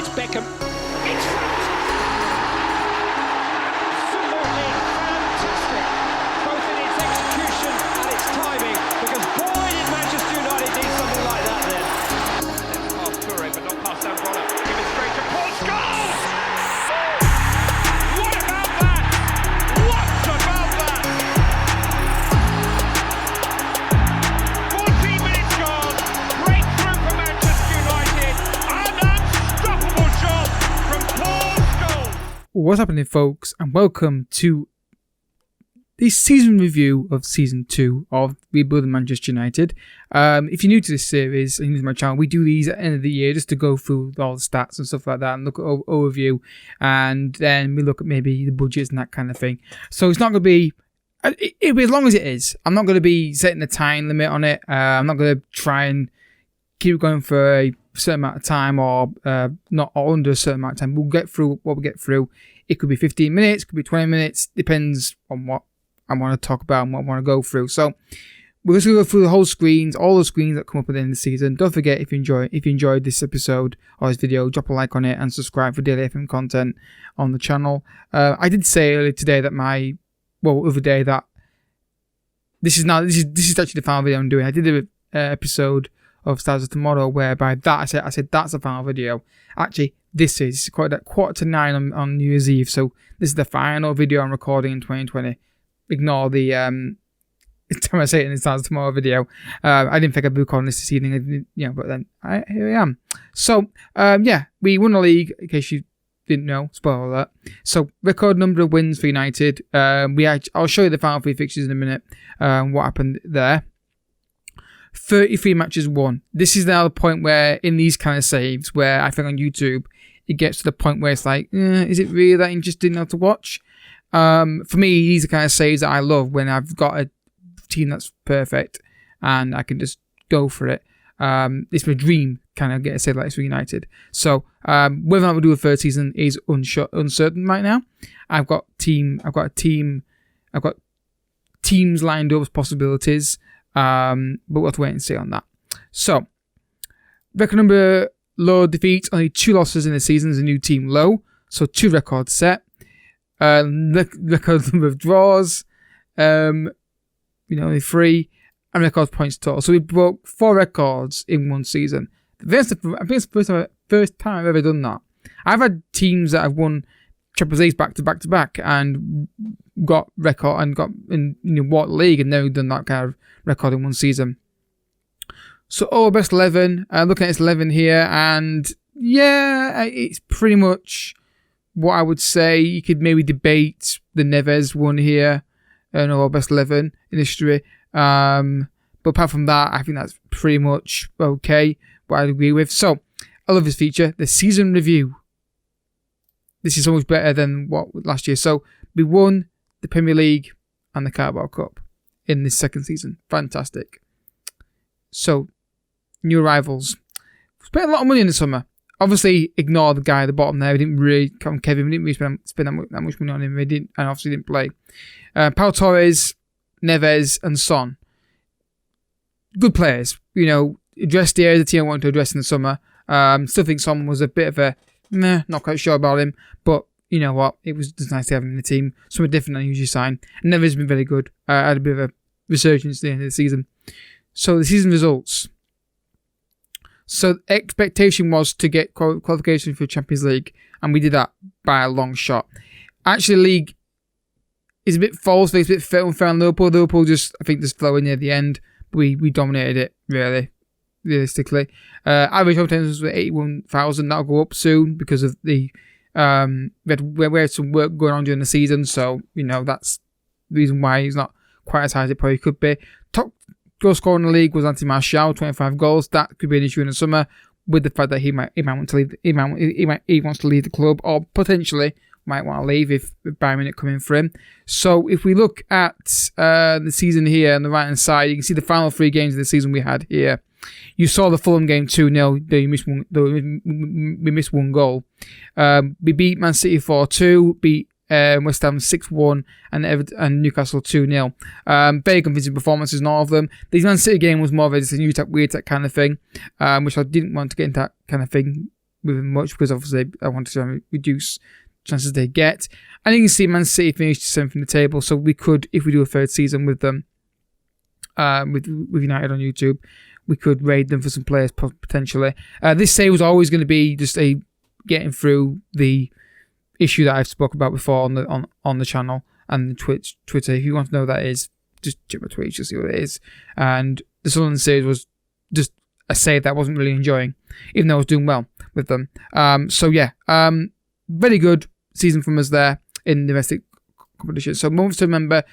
It's Beckham. It's front. Absolutely fantastic, both in its execution and its timing. Because boy, did Manchester United need something like that then. Past Toure, but not past Zambrano. Give it straight to Paul Scholes. What about that? What about that? 14 minutes gone. Breakthrough for Manchester United. An unstoppable shot from Paul Scholes. What's happening, folks, and welcome to the season review of Season 2 of Rebuilding Manchester United. If you're new to this series and new to my channel, we do these at the end of the year just to go through all the stats and stuff like that and look at overview, and then we look at maybe the budgets and that kind of thing. So it's not going to be, it'll be as long as it is. I'm not going to be setting a time limit on it. I'm not going to try and keep it going for a certain amount of time or not or under a certain amount of time. We'll get through what we get through. It could be 15 minutes, could be 20 minutes, depends on what I want to talk about and what I want to go through. So we're just going to go through the whole screens, all the screens that come up at the end of the season. Don't forget, if you enjoyed this episode or this video, drop a like on it and subscribe for daily FM content on the channel. I did say earlier today that that this is actually the final video I'm doing. I did an episode of Stars of Tomorrow whereby that I said that's the final video. Actually, this is quite at 8:45 on New Year's Eve. So this is the final video I'm recording in 2020. Ignore the time I say it in the Stars of Tomorrow video. I didn't think I'd be recording this evening. But then here I am. So we won the league. In case you didn't know, spoiler alert. So record number of wins for United. I'll show you the final 3 fixtures in a minute. What happened there? 33 matches won. This is now the point where in these kind of saves, where I think on YouTube it gets to the point where it's like, is it really that interesting now to watch? For me, these are kind of saves that I love when I've got a team that's perfect and I can just go for it. It's my dream kind of get a save like this for United. So whether or not we'll do a third season is uncertain right now. I've got teams lined up as possibilities. But we'll have to wait and see on that. So, record number low defeats, only 2 losses in the season is a new team low. So 2 records set. Record number of draws, only 3, and record points total. So we broke 4 records in one season. I think it's the first time I've ever done that. I've had teams that have won Champions League back to back and got record and got in what league and never done that kind of record in one season. So best 11. Looking at this 11 here, and it's pretty much what I would say. You could maybe debate the Neves one here, our best 11 in history. But apart from that, I think that's pretty much okay. What I'd agree with. So I love this feature, the season review. This is so much better than what last year. So we won the Premier League and the Carabao Cup in this second season. Fantastic. So, new arrivals. Spent a lot of money in the summer. Obviously, ignore the guy at the bottom there. We didn't really, Kevin, we didn't really spend that much money on him. And obviously didn't play. Pau Torres, Neves, and Son. Good players. Addressed the area of the team I wanted to address in the summer. Still think Son was a bit of a not quite sure about him, but you know what? It was just nice to have him in the team. Something different than I usually sign. And Neves has been very good. I had a bit of a resurgence at the end of the season. So the season results. So expectation was to get qualification for Champions League, and we did that by a long shot. Actually, the league is a bit false. It's a bit unfair on Liverpool. Liverpool just flew in near the end. But we dominated it, really. Realistically, average home attendance was 81,000. That'll go up soon because of the we had some work going on during the season, so that's the reason why he's not quite as high as it probably could be. Top goal scorer in the league was Anthony Martial, 25 goals. That could be an issue in the summer with the fact that he might want to leave. He wants to leave the club, or potentially might want to leave if Bayern Munich come in for him. So if we look at the season here on the right hand side, you can see the final 3 games of the season we had here. You saw the Fulham game 2-0. We missed one goal. We beat Man City 4-2. Beat West Ham 6-1 and Newcastle 2-0. Very convincing performances in all of them. The Man City game was more of a weird tech kind of thing, which I didn't want to get into that kind of thing with them much because obviously I wanted to reduce chances they get. And you can see Man City finished 7th in the table, so we could, if we do a third season with them, with United on YouTube, we could raid them for some players potentially. This save was always going to be just a getting through the issue that I've spoken about before on the channel and Twitter. If you want to know what that is, just check my tweets to see what it is. And the Sunderland series was just a save that I wasn't really enjoying, even though I was doing well with them. Very good season from us there in the domestic competition. So moments to remember.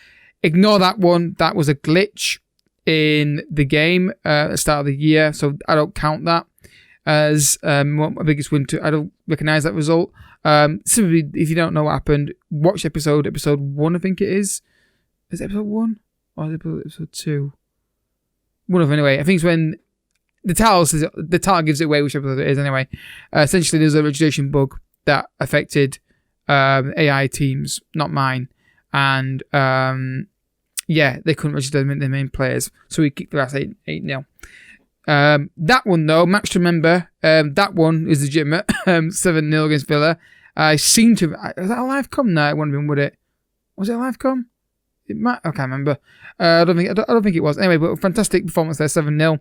Ignore that one. That was a glitch in the game at the start of the year, so I don't count that as my biggest win. I don't recognise that result. Simply, if you don't know what happened, watch episode 1, I think it is. Is it episode 1? Or is it episode 2? One of them, anyway. I think it's when the title gives it away which episode it is, anyway. Essentially, there's a registration bug that affected AI teams, not mine. And they couldn't register their main players, so we kicked the last 8-0. That one though, match to remember. That one is legitimate. 7-0 against Villa. I seem to. Was that a live com? No, it wouldn't have been, would it? Was it a live com? It might. I can't remember. I don't think it was. Anyway, but a fantastic performance there. 7-0.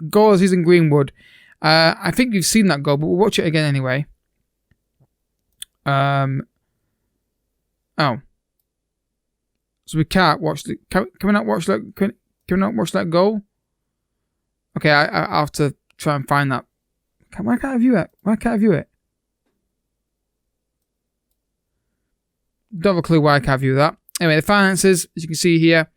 Goals using Greenwood. I think you've seen that goal, but we'll watch it again anyway. So we can't watch the. Can we not watch that? Can we not watch that goal? Okay, I have to try and find that. Why can't I view it? Don't have a clue why I can't view that. Anyway, the finances, as you can see here,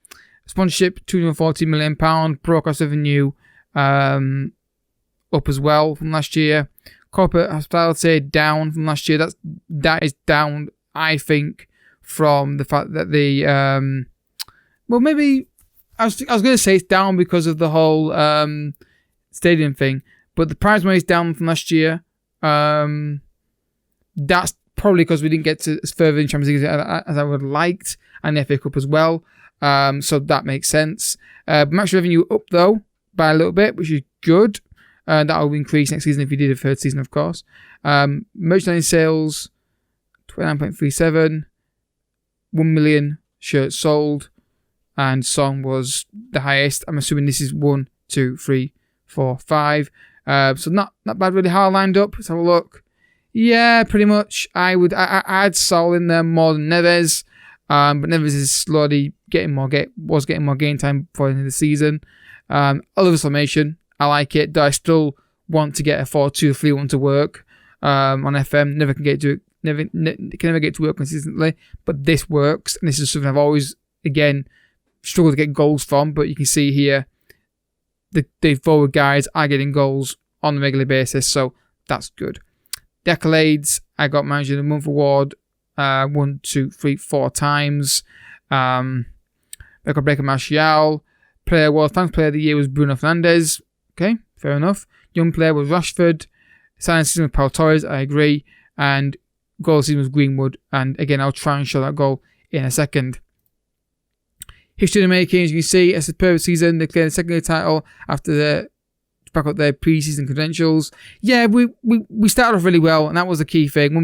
sponsorship £240 million, broadcast revenue up as well from last year. Corporate hospitality down from last year. That is down, I think, from the fact that maybe I was going to say it's down because of the whole stadium thing, but the prize money is down from last year. That's probably because we didn't get to as further in Champions League as I would have liked, and the FA Cup as well. So that makes sense. Match revenue up though by a little bit, which is good. That will increase next season if you did a third season, of course. Merchandise sales 29.37. 1 million shirts sold, and song was the highest. I'm assuming this is 1, 2, 3, 4, 5. So not bad really. How I lined up. Let's have a look. Yeah, pretty much. I had Sol in there more than Neves, but Neves is slowly getting more game time for the end of the season. Oliver Formation, I like it. Though I still want to get a 4-2-3-1 to work on FM. Never can get to it. Can never get to work consistently, but this works, and this is something I've always, again, struggled to get goals from. But you can see here, the forward guys are getting goals on a regular basis, so that's good. The accolades, I got Manager of the Month award 1, 2, 3, 4 times. Record breaker Martial. Player award, Fans Player of the Year was Bruno Fernandez. Okay, fair enough. Young player was Rashford. Silent season with Paul Torres, I agree. And goal season was Greenwood, and again I'll try and show that goal in a second. History in the making, as you can see, a superb season. They cleared the secondary title after the back up their pre-season credentials. Yeah, we started off really well, and that was the key thing.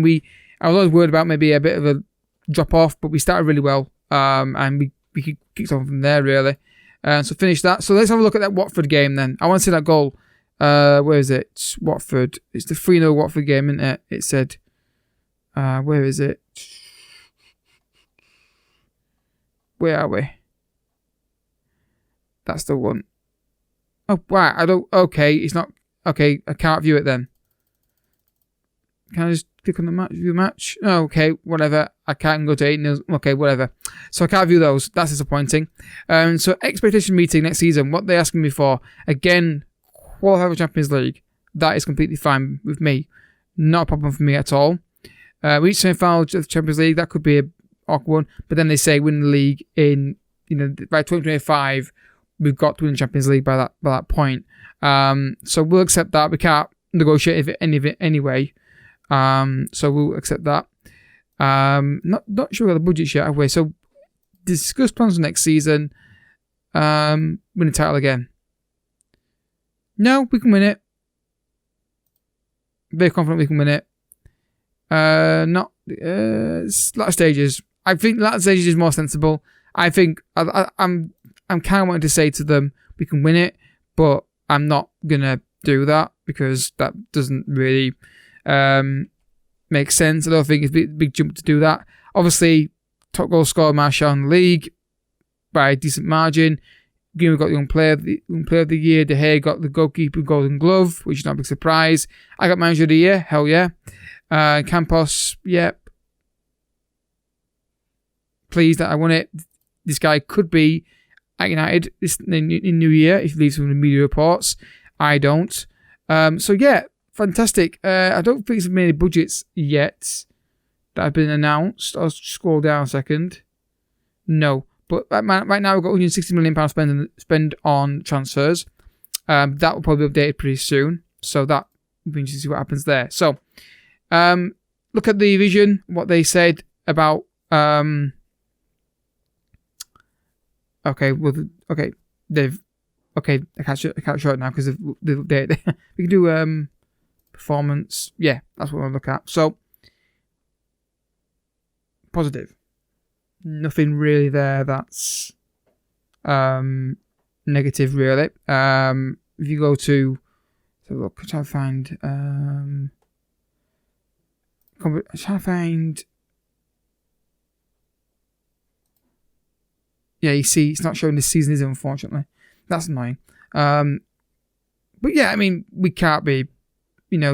I was always worried about maybe a bit of a drop off, but we started really well, and we kicked on from there really. So finished that. So let's have a look at that Watford game then. I want to see that goal. Where is it? Watford. It's the 3-0 Watford game, isn't it? It said. Where is it? Where are we? That's the one. Oh, wow. Okay, it's not. Okay, I can't view it then. Can I just click on the match? View match? Oh, okay, whatever. I can't go to 8-0. Okay, whatever. So I can't view those. That's disappointing. So expectation meeting next season. What they're asking me for. Again, qualify for Champions League. That is completely fine with me. Not a problem for me at all. Reach semi-final of the Champions League. That could be an awkward one. But then they say win the league in, by 2025. We've got to win the Champions League by that point. So we'll accept that. We can't negotiate any of it anyway. So we'll accept that. Not sure about the budget yet, have we? So discuss plans for next season. Win the title again. No, we can win it. Very confident we can win it. Not latter stages. I think latter stages is more sensible. I think I'm kind of wanting to say to them we can win it, but I'm not gonna do that because that doesn't really make sense. I don't think it's a big jump to do that. Obviously, top goal scorer Martial in the league by a decent margin. Greenwood got the young player of the year. De Gea got the goalkeeper Golden Glove, which is not a big surprise. I got manager of the year. Hell yeah. Campos, yep. Pleased that I won it. This guy could be at United in New Year if he leaves from the media reports. I don't. So yeah, fantastic. I don't think there's many budgets yet that have been announced. I'll scroll down a second. No. But right now we've got £160 million spend on transfers. That will probably be updated pretty soon. So that will be interesting to see what happens there. So look at the vision, what they said about I can't show it now because they've updated. We can do performance. Yeah, that's what we'll look at. So positive. Nothing really there that's negative, really. If you go to look, I'm trying to find. Yeah, you see, it's not showing this season, is it? Unfortunately, that's annoying. But yeah, I mean, we can't be,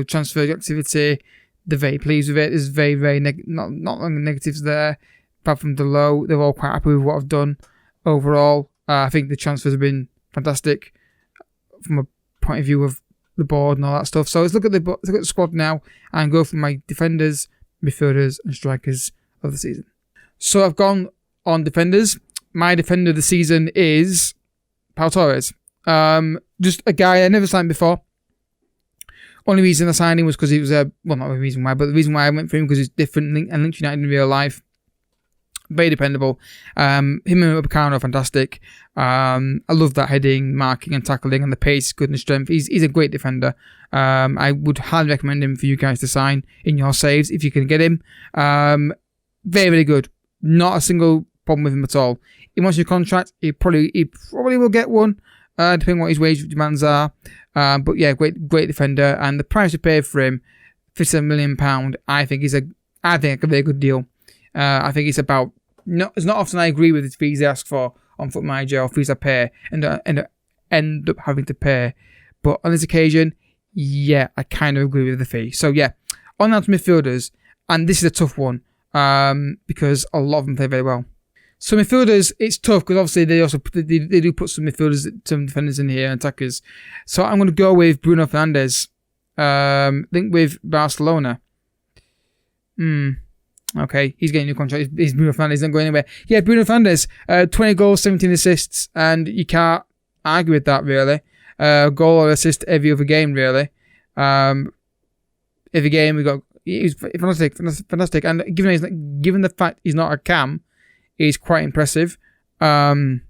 transfer activity. They're very pleased with it. There's very, very not negatives there. Apart from the low, they're all quite happy with what I've done overall. I think the transfers have been fantastic from a point of view of the board and all that stuff. So let's look at the squad now and go through my defenders, midfielders, and strikers of the season. So I've gone on defenders. My defender of the season is Pau Torres. Just a guy I never signed before. Only reason I signed him was because he was not the reason why, but the reason why I went for him because he's different and linked United in real life. Very dependable. Him and Upamecano are fantastic. I love that heading, marking and tackling, and the pace, good and strength. He's a great defender. I would highly recommend him for you guys to sign in your saves if you can get him. Very, very good. Not a single problem with him at all. He wants your contract. He probably will get one, depending on what his wage demands are. But yeah, great defender. And the price you paid for him, £57 million, I think a very good deal. I think it's about. It's not often I agree with the fees they ask for on Foot Manager or fees I pay and end up having to pay. But on this occasion, yeah, I kind of agree with the fee. So yeah, on now to midfielders, and this is a tough one because a lot of them play very well. So midfielders, it's tough because obviously they do put some defenders in here and attackers. So I'm going to go with Bruno Fernandez, linked with Barcelona. Okay, he's getting a new contract. He's Bruno Fernandez, not going anywhere. Yeah, Bruno Fernandez, 20 goals, 17 assists, and you can't argue with that, really. Goal or assist every other game, really. Every game he's fantastic. And given the fact he's not a cam, he's quite impressive. I've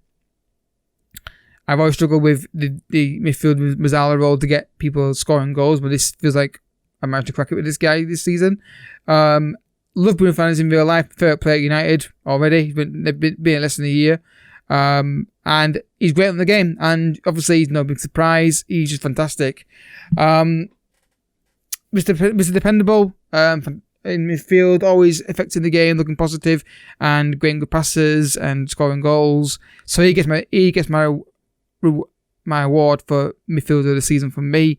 always struggled with the midfield Mazzala role to get people scoring goals, but this feels like I managed to crack it with this guy this season. Love Bruno Fernandez in real life. Favorite player at United already. He's been less than a year. And he's great in the game. And obviously, he's no big surprise. He's just fantastic. Mr. Dependable in midfield, always affecting the game, looking positive, and getting good passes and scoring goals. So he gets my award for midfielder of the season from me.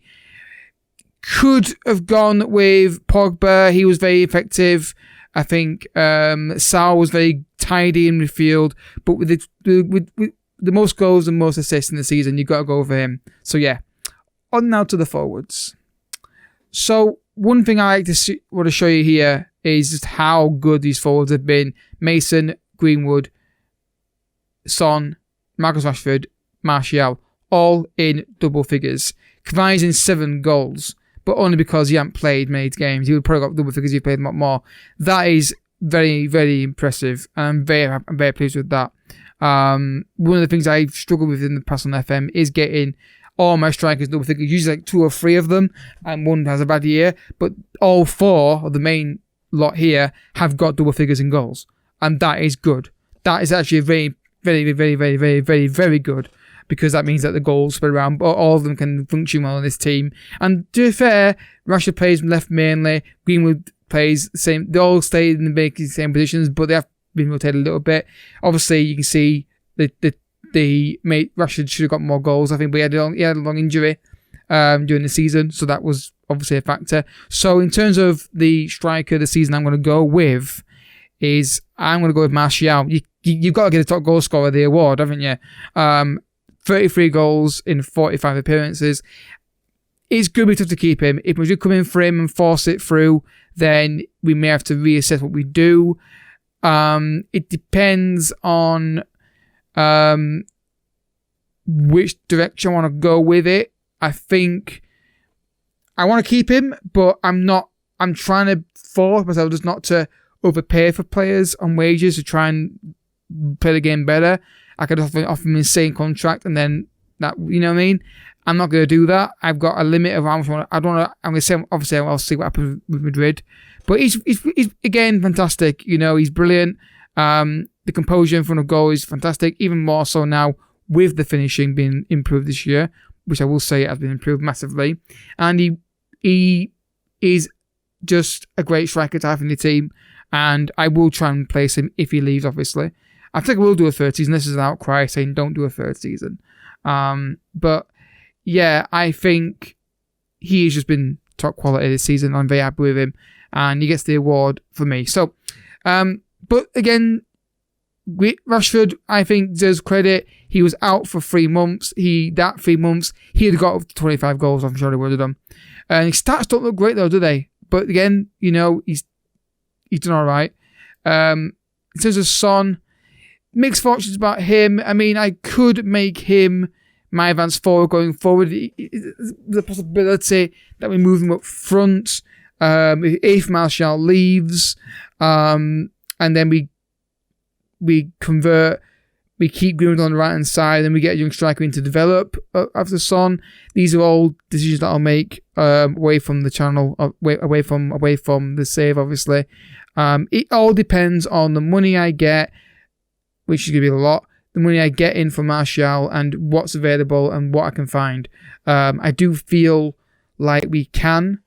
Could have gone with Pogba. He was very effective. I think Sal was very tidy in midfield. But with the most goals and most assists in the season, you've got to go for him. So yeah. On now to the forwards. So one thing I want to show you here is just how good these forwards have been. Mason, Greenwood, Son, Marcus Rashford, Martial, all in double figures. Cavani's in 7 goals. But only because he hadn't played many games. He would probably got double figures if he played a lot more. That is very, very impressive. And I'm very pleased with that. One of the things I struggled with in the past on FM is getting all my strikers double figures, usually like 2 or 3 of them, and one has a bad year. But all 4 of the main lot here have got double figures in goals, and that is good. That is actually very, very, very, very, very, very, very good, because that means that the goals spread around, but all of them can function well in this team. And to be fair, Rashford plays left mainly, Greenwood plays the same. They all stay in the same positions, but they have been rotated a little bit. Obviously, you can see Rashford should have got more goals, I think, but he had a long injury during the season, so that was obviously a factor. So in terms of the striker this season, I'm going to go with Martial. You've got to get the top goal scorer of the award, haven't you? 33 goals in 45 appearances. It's going to be tough to keep him. If we do come in for him and force it through, then we may have to reassess what we do. It depends on which direction I want to go with it. I think I want to keep him, but I'm trying to force myself just not to overpay for players on wages to try and play the game better. I could offer him an insane contract, and then that, you know what I mean? I'm not going to do that. I've got a limit of how much I'm going to say, obviously, I'll see what happens with Madrid. But he's again fantastic. You know, he's brilliant. The composure in front of goal is fantastic, even more so now with the finishing being improved this year, which I will say has been improved massively. And he is just a great striker to have in the team, and I will try and replace him if he leaves, obviously. I think I will do a third season. This is an outcry saying don't do a third season. But yeah, I think he has just been top quality this season. I'm very happy with him, and he gets the award for me. So, but again, Rashford, I think, deserves credit. He was out for 3 months. That 3 months, he'd got up to 25 goals. I'm sure he would have done. And his stats don't look great though, do they? But again, you know, he's done all right. In terms of Son, mixed fortunes about him. I mean, I could make him my advanced forward going forward. There's a possibility that we move him up front if Martial leaves, and then we keep Greenwood on the right hand side, and we get a young striker in to develop after Son. These are all decisions that I'll make away from the channel, away from the save, obviously. It all depends on the money I get, which is going to be a lot. The money I get in for Martial and what's available and what I can find. I do feel like we can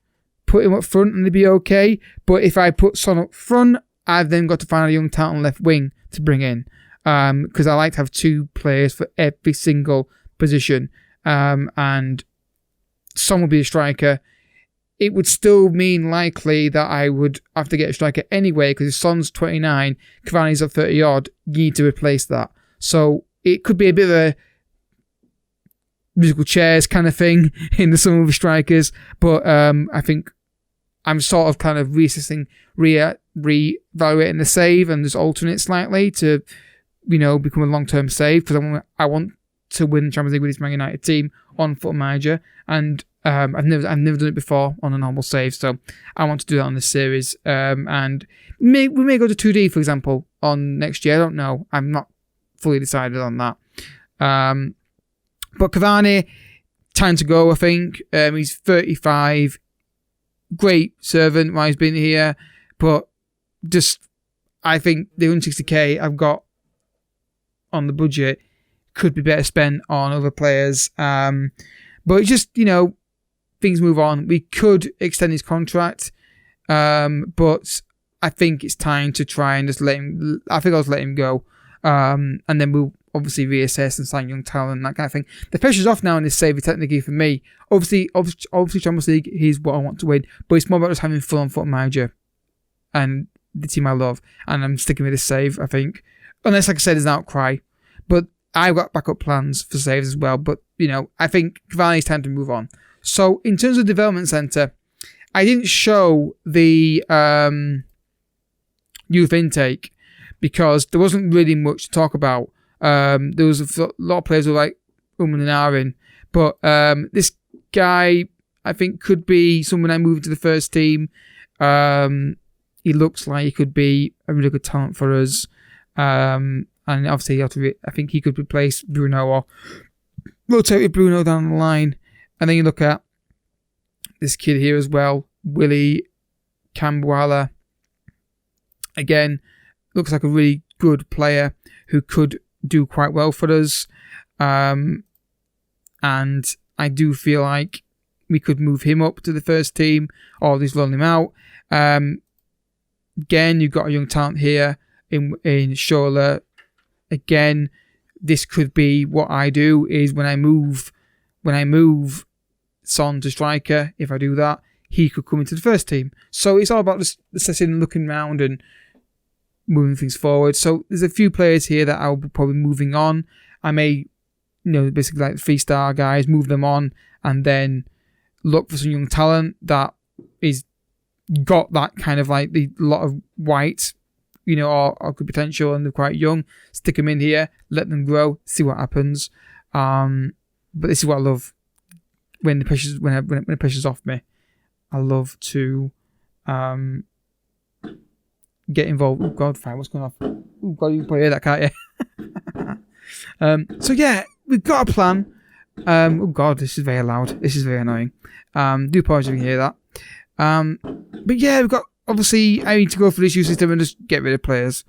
put him up front and it'll be okay. But if I put Son up front, I've then got to find a young talent left wing to bring in. Because I like to have 2 players for every single position. And Son will be a striker. It would still mean likely that I would have to get a striker anyway, because if Son's 29, Cavani's at 30 odd, you need to replace that. So it could be a bit of a musical chairs kind of thing in the summer of strikers. But I think I'm sort of kind of reassessing, re-evaluating the save and just altering it slightly to, you know, become a long-term save, because I want to win Champions League with this Man United team on Football Manager, and I've never done it before on a normal save, so I want to do that on this series. And we may go to 2D, for example, on next year. I don't know. I'm not fully decided on that. But Cavani, time to go, I think. He's 35. Great servant while he's been here, but just, I think the 160k I've got on the budget could be better spent on other players. But it's just, you know, things move on. We could extend his contract, but I think it's time to try and just let him. I think I'll just let him go, and then we'll obviously reassess and sign young talent and that kind of thing. The pressure's off now in this save technically for me. Obviously, Champions League is what I want to win, but it's more about just having fun on Football Manager and the team I love, and I'm sticking with this save, I think. Unless, like I said, there's an outcry. But I've got backup plans for saves as well. But, you know, I think Cavani's time to move on. So, in terms of development centre, I didn't show the youth intake because there wasn't really much to talk about. There was a lot of players who were like and Arin. But this guy, I think, could be someone I move into the first team. He looks like he could be a really good talent for us. And obviously, I think he could replace Bruno rotate with Bruno down the line. And then you look at this kid here as well, Willie Cambuala. Again, looks like a really good player who could do quite well for us. And I do feel like we could move him up to the first team or just loan him out. Again, you've got a young talent here in Shola. Again, this could be what I do is when I move Son to striker, if I do that, he could come into the first team. So it's all about just assessing and looking around and moving things forward. So there's a few players here that I'll be probably moving on. I may, basically like the 3-star guys, move them on and then look for some young talent that is got that kind of like the lot of white, or good potential and they're quite young. Stick them in here, let them grow, see what happens. But this is what I love when the pressure's off me. I love to get involved. Oh God, fine, what's going on? Oh God, you can probably hear that, can't you? So yeah, we've got a plan. Oh God, this is very loud. This is very annoying. Do apologize if you hear that. But yeah, we've got, obviously, I need to go for this youth system and just get rid of players.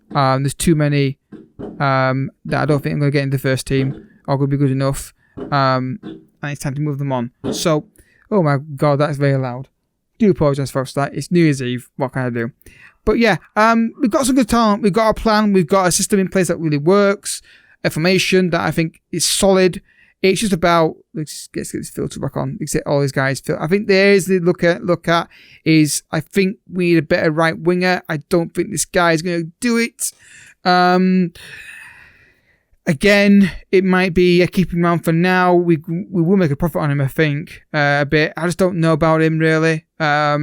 There's too many that I don't think I'm going to get in the first team or going to be good enough. And it's time to move them on. So, oh my God, that's very loud. Do apologise for that. It's New Year's Eve. What can I do? But yeah, we've got some good talent. We've got a plan. We've got a system in place that really works. A formation that I think is solid. It's just about, let's get this filter back on. Let's get all these guys. I think there's the look at is I think we need a better right winger. I don't think this guy is going to do it. Again, it might be keeping him around for now. We will make a profit on him, I think, a bit. I just don't know about him really. I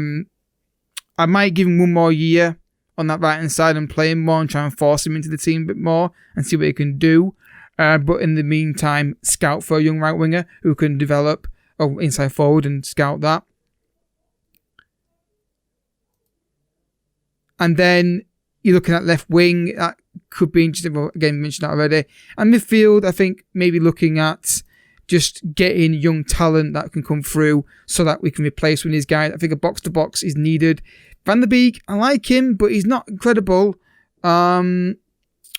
might give him one more year on that right hand side and play him more and try and force him into the team a bit more and see what he can do. But in the meantime, scout for a young right winger who can develop inside forward and scout that. And then you're looking at left wing. That could be interesting. Well, again, mentioned that already. And midfield, I think maybe looking at just getting young talent that can come through so that we can replace one of these guys. I think a box to box is needed. Van der Beek, I like him, but he's not incredible.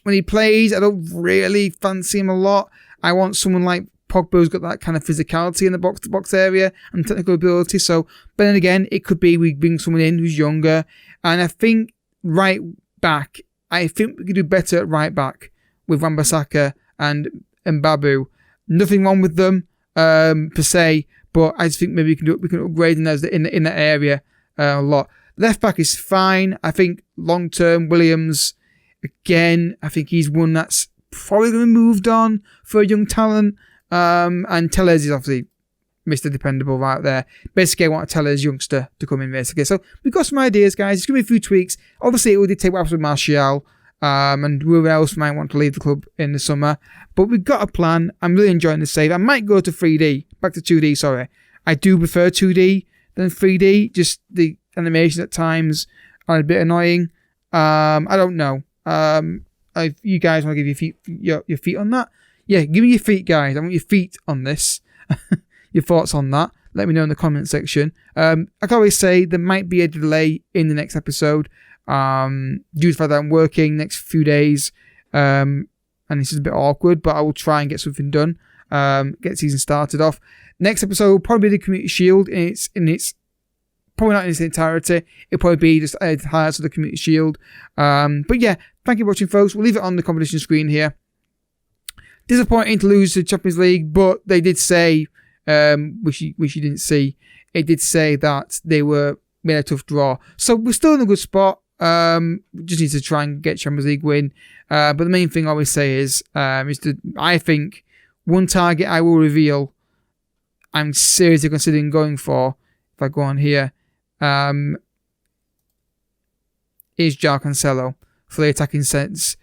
When he plays, I don't really fancy him a lot. I want someone like Pogba who's got that kind of physicality in the box-to-box area and technical ability. So, but then again, it could be we bring someone in who's younger. And I think right back, I think we could do better at right back with Wan-Bissaka and Mbabu. Nothing wrong with them per se, but I just think maybe we can upgrade in that area a lot. Left back is fine. I think long term Williams. Again, I think he's one that's probably going to be moved on for a young talent. And Tellez is obviously Mr. Dependable right there. Basically, I want a Tellez youngster to come in, basically. So we've got some ideas, guys. It's going to be a few tweaks. Obviously, it will dictate what happens with Martial and whoever else might want to leave the club in the summer. But we've got a plan. I'm really enjoying the save. I might go to 3D. Back to 2D, sorry. I do prefer 2D than 3D. Just the animation at times are a bit annoying. I don't know. If you guys want to give your feet on that, yeah, give me your feet, guys. I want your feet on this. Your thoughts on that. Let me know in the comment section. I can always say there might be a delay in the next episode due to the fact that I'm working next few days, and this is a bit awkward, but I will try and get something done. Get the season started off. Next episode will probably be the Community Shield in its probably not in its entirety. It'll probably be just highlights of the Community Shield. But yeah, thank you for watching, folks. We'll leave it on the competition screen here. Disappointing to lose to Champions League, but they did say, which you didn't see, it did say that they made a tough draw. So we're still in a good spot. We just need to try and get Champions League win. But the main thing I always say is I think one target I will reveal I'm seriously considering going for, if I go on here, is João Cancelo for the attacking sense.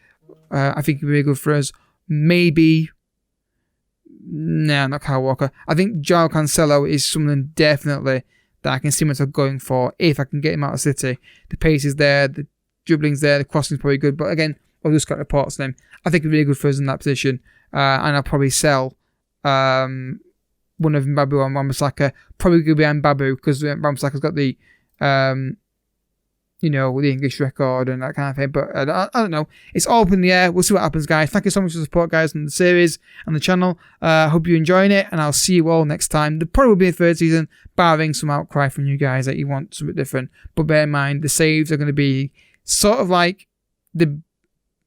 I think it'd be good for us. Maybe, not Kyle Walker. I think João Cancelo is something definitely that I can see myself going for if I can get him out of City. The pace is there, the dribbling's there, the crossing's probably good. But again, I've just got reports on him. I think it'd be really good for us in that position. And I'll probably sell one of Mbabu and Wan-Bissaka, probably going to be Mbabu because Wan-Bissaka's got the the English record and that kind of thing. But I don't know. It's all up in the air. We'll see what happens, guys. Thank you so much for the support, guys, on the series and the channel. Hope you're enjoying it, and I'll see you all next time. There probably will be a third season, barring some outcry from you guys that you want something different. But bear in mind, the saves are going to be sort of like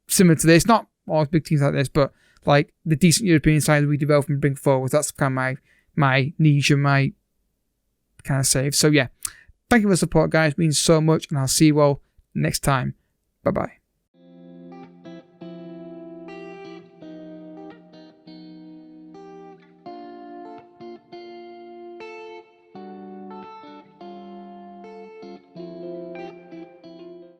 similar to this. Not all big teams like this, but like the decent European sides we develop and bring forward. That's kind of my niche and my kind of save. So yeah. Thank you for the support, guys. It means so much, and I'll see you all next time. Bye-bye.